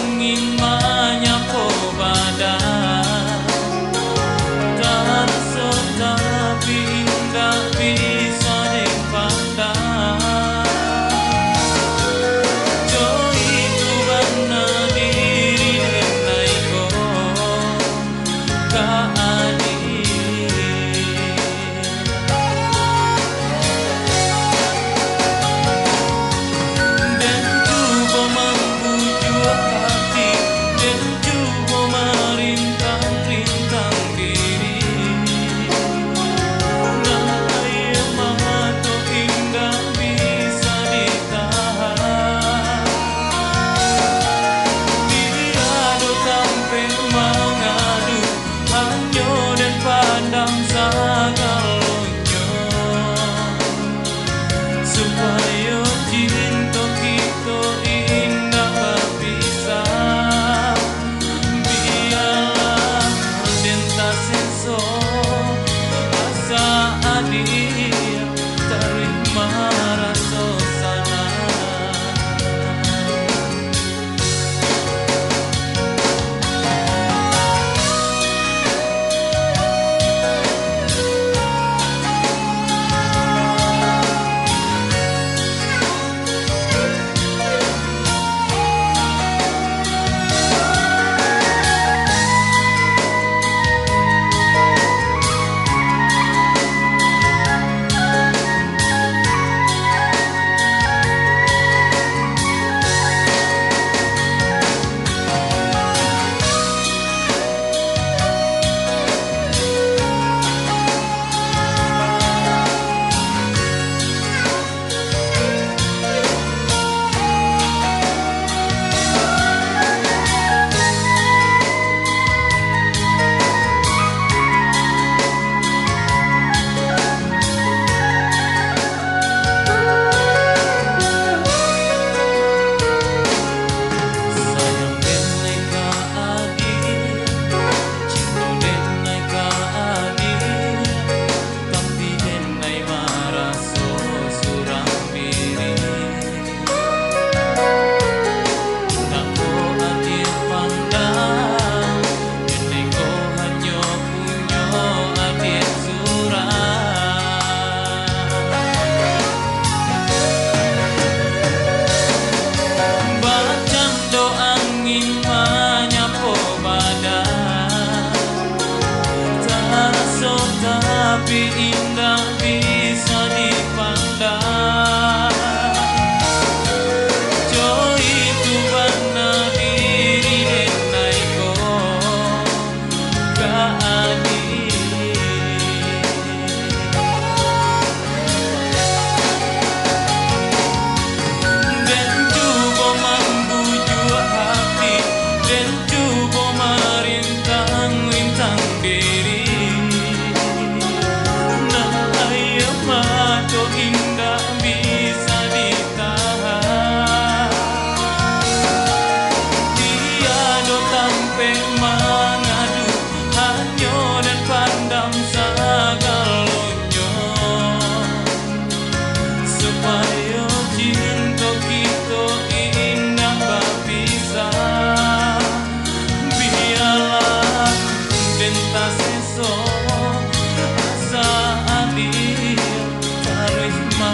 angin menyapu badan, terasa tapi indah bisa dipandang. Joy itu benar diri denaiku keadil. Dan coba membujuk hati, dan coba merintang-rintang diri. Nahaya mata indah bisa ditahan. Tiada sampai mengadu, hanya dan pandang segalanya, supaya cinta kita indah berpisah. Biarlah cinta sensor rasa adil, terima rasa salah. Sayang denai keadil, cinta denai keadil, tapi denai merasa surang diri. Tak kau adil pandang, denai kau hanya punya adil surang. Bercanda angin menyapu badan, terasa tapi indah bisa dipandang. Joy itu benar diri denaiku keadil. Dan coba membujuk hati, dan coba merintang-rintang diri. Nahaya mata indah bisa ditahan. Tiada sampai mengadu, hanya dan pandang segalanya, supaya cinta kita indah berpisah. Biarlah pentas esok rasa adil, terima